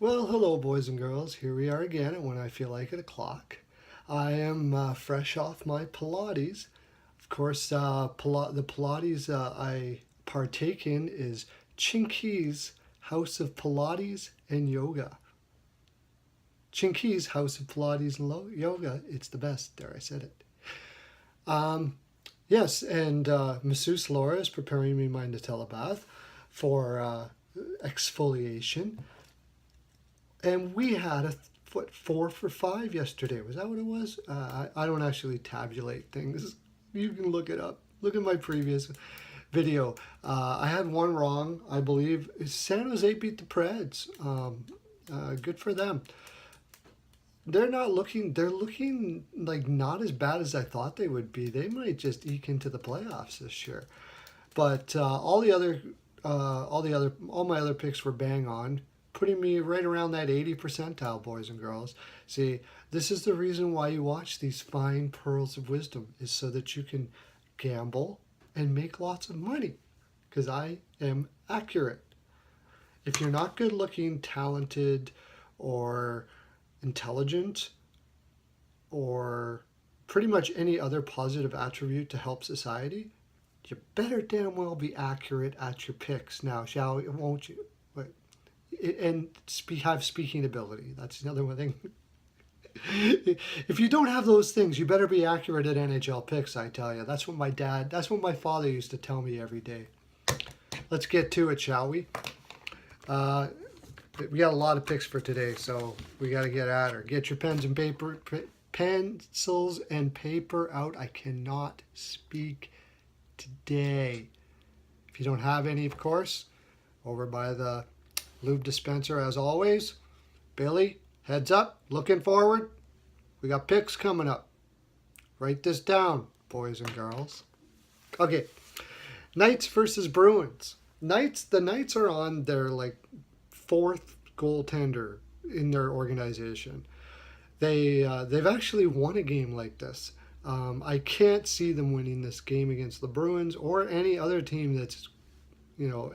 Well, hello, boys and girls. Here we are again at When I Feel Like It o'clock. I am fresh off my Pilates. Of course, the Pilates I partake in is Chinky's House of Pilates and Yoga. Chinky's House of Pilates and Yoga. It's the best. There, I said it. Yes, and Masseuse Laura is preparing me my Nutella bath for exfoliation. And we had a 4 for 5 yesterday. Was that what it was? I don't actually tabulate things. You can look it up. Look at my previous video. I had one wrong, I believe. San Jose beat the Preds. Good for them. They're looking like not as bad as I thought they would be. They might just eke into the playoffs this year. But all my other picks were bang on, putting me right around that 80 percentile, boys and girls. See, this is the reason why you watch these fine pearls of wisdom, is so that you can gamble and make lots of money, because I am accurate. If you're not good looking, talented, or intelligent, or pretty much any other positive attribute to help society, you better damn well be accurate at your picks now, won't you? And have speaking ability. That's another one thing. If you don't have those things, you better be accurate at NHL picks, I tell you. That's what my father used to tell me every day. Let's get to it, shall we? We got a lot of picks for today, so we got to get at her. Get your pencils and paper out. I cannot speak today. If you don't have any, of course, over by the lube dispenser, as always. Billy, heads up, looking forward. We got picks coming up. Write this down, boys and girls. Okay, Knights versus Bruins. The Knights are on their fourth goaltender in their organization. They've actually won a game like this. I can't see them winning this game against the Bruins or any other team that's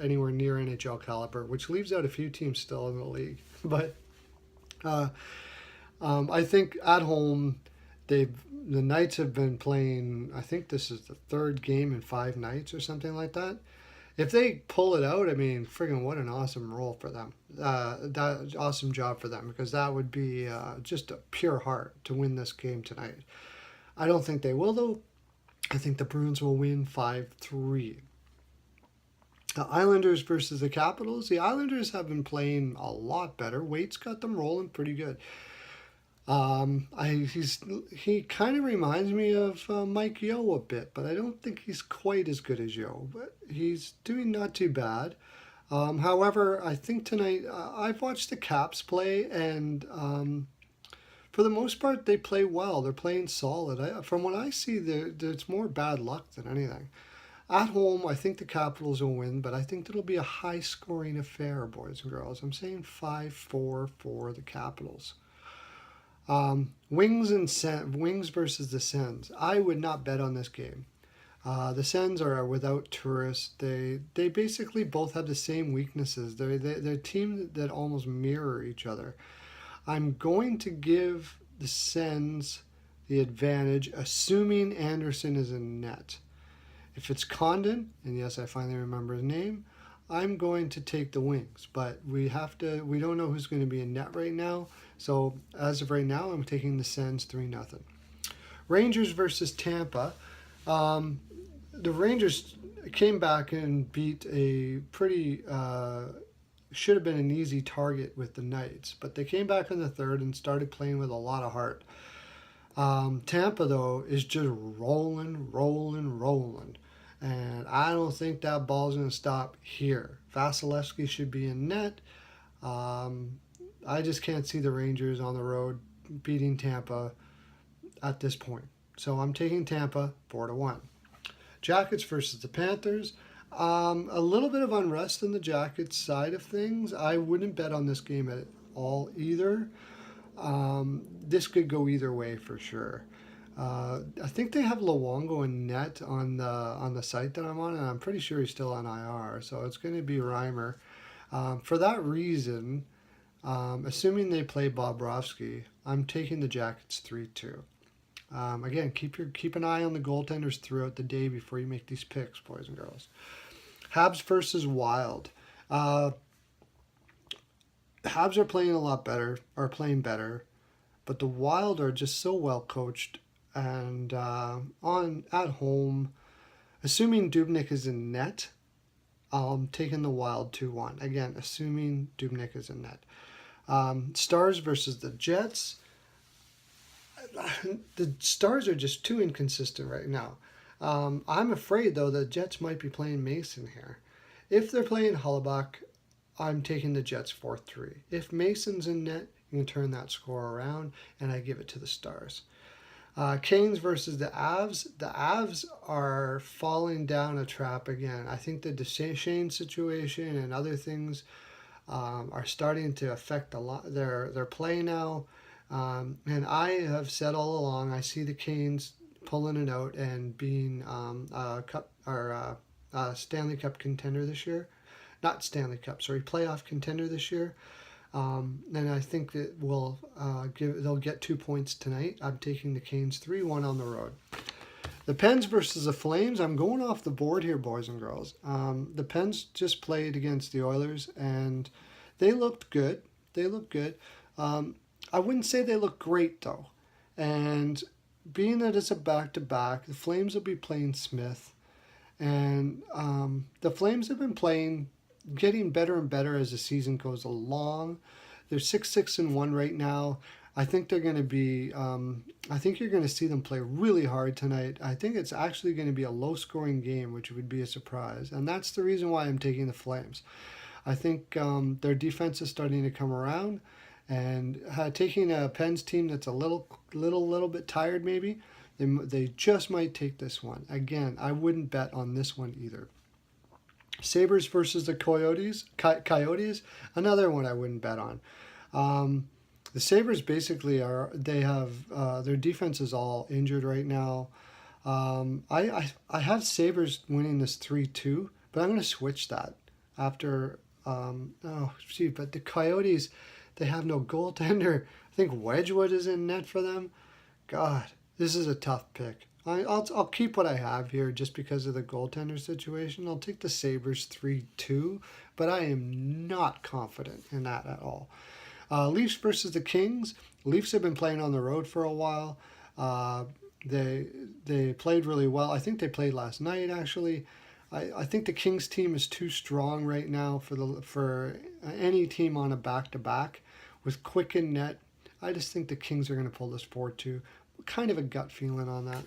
anywhere near NHL caliber, which leaves out a few teams still in the league. But I think at home, the Knights have been playing, I think this is the third game in 5 nights or something like that. If they pull it out, I mean, friggin' what an awesome role for them. Awesome job for them, because that would be just a pure heart to win this game tonight. I don't think they will, though. I think the Bruins will win 5-3. The Islanders versus the Capitals. The Islanders have been playing a lot better. Waite's got them rolling pretty good. He kind of reminds me of Mike Yeo a bit, but I don't think he's quite as good as Yeo. But he's doing not too bad. However, I think tonight I've watched the Caps play, and for the most part they play well. They're playing solid. From what I see, there's more bad luck than anything. At home, I think the Capitals will win, but I think it'll be a high-scoring affair, boys and girls. I'm saying 5-4 for the Capitals. Wings versus the Sens. I would not bet on this game. The Sens are without tourists. They basically both have the same weaknesses. They're a team that almost mirror each other. I'm going to give the Sens the advantage, assuming Anderson is in net. If it's Condon, and yes, I finally remember his name, I'm going to take the Wings. But we don't know who's going to be in net right now. So as of right now, I'm taking the Sens 3-0. Rangers versus Tampa. The Rangers came back and beat a pretty, should have been an easy target with the Knights. But they came back in the third and started playing with a lot of heart. Tampa, though, is just rolling. And I don't think that ball's going to stop here. Vasilevsky should be in net. I just can't see the Rangers on the road beating Tampa at this point. So I'm taking Tampa 4-1. Jackets versus the Panthers. A little bit of unrest in the Jackets side of things. I wouldn't bet on this game at all either. This could go either way for sure. I think they have Luongo in net on the site that I'm on, and I'm pretty sure he's still on IR. So it's going to be Reimer. For that reason, Assuming they play Bobrovsky, I'm taking the Jackets 3-2. Again, keep an eye on the goaltenders throughout the day before you make these picks, boys and girls. Habs versus Wild. Habs are playing a lot better, are playing better, but the Wild are just so well coached and at home. Assuming Dubnyk is in net, I'm taking the Wild 2-1. Again, assuming Dubnyk is in net. Stars versus the Jets. The Stars are just too inconsistent right now. I'm afraid, though, the Jets might be playing Mason here. If they're playing Hellebuck, I'm taking the Jets 4-3. If Mason's in net, you can turn that score around, and I give it to the Stars. Canes versus the Avs. The Avs are falling down a trap again. I think the Duchesne situation and other things are starting to affect a lot their play now. And I have said all along, I see the Canes pulling it out and being Stanley Cup contender this year. Not Stanley Cup, sorry, playoff contender this year. And I think that they'll get 2 points tonight. I'm taking the Canes 3-1 on the road. The Pens versus the Flames. I'm going off the board here, boys and girls. The Pens just played against the Oilers, and they looked good. I wouldn't say they look great, though. And being that it's a back-to-back, the Flames will be playing Smith. And the Flames have been getting better and better as the season goes along. They're 6-1 right now. I think they're going to be, I think you're going to see them play really hard tonight. I think it's actually going to be a low-scoring game, which would be a surprise. And that's the reason why I'm taking the Flames. I think their defense is starting to come around. And taking a Pens team that's a little bit tired maybe, they just might take this one. Again, I wouldn't bet on this one either. Sabres versus the Coyotes. Another one I wouldn't bet on. The Sabres basically their defense is all injured right now. I have Sabres winning this 3-2, but I'm going to switch that after. But the Coyotes, they have no goaltender. I think Wedgwood is in net for them. God, this is a tough pick. I'll keep what I have here just because of the goaltender situation. I'll take the Sabres 3-2, but I am not confident in that at all. Leafs versus the Kings. Leafs have been playing on the road for a while. They played really well. I think they played last night actually. I think the Kings team is too strong right now for any team on a back-to-back with quick in net. I just think the Kings are going to pull this 4-2. Kind of a gut feeling on that.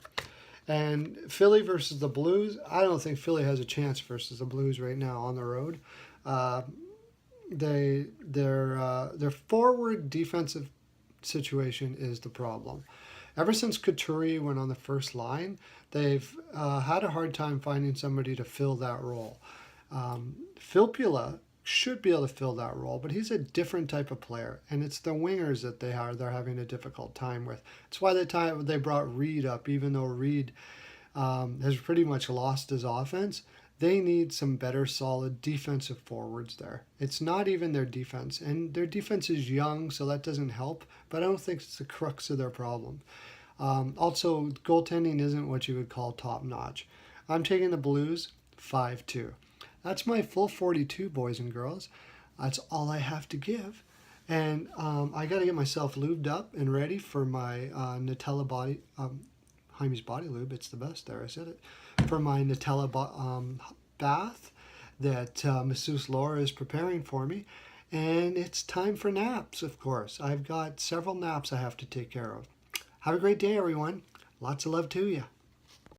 And Philly versus the Blues. I don't think Philly has a chance versus the Blues right now on the road. Their forward defensive situation is the problem. Ever since Couturier went on the first line, they've had a hard time finding somebody to fill that role. Filppula should be able to fill that role, but he's a different type of player, and it's the wingers that they're having a difficult time with. It's why they brought Reed up, even though Reed has pretty much lost his offense. They need some better, solid defensive forwards there. It's not even their defense, and their defense is young, so that doesn't help, but I don't think it's the crux of their problem. Also, goaltending isn't what you would call top-notch. I'm taking the Blues 5-2. That's my full 42, boys and girls. That's all I have to give. And I got to get myself lubed up and ready for my Nutella body, Jaime's Body Lube. It's the best there, I said it. For my Nutella bath that Masseuse Laura is preparing for me. And it's time for naps, of course. I've got several naps I have to take care of. Have a great day, everyone. Lots of love to you.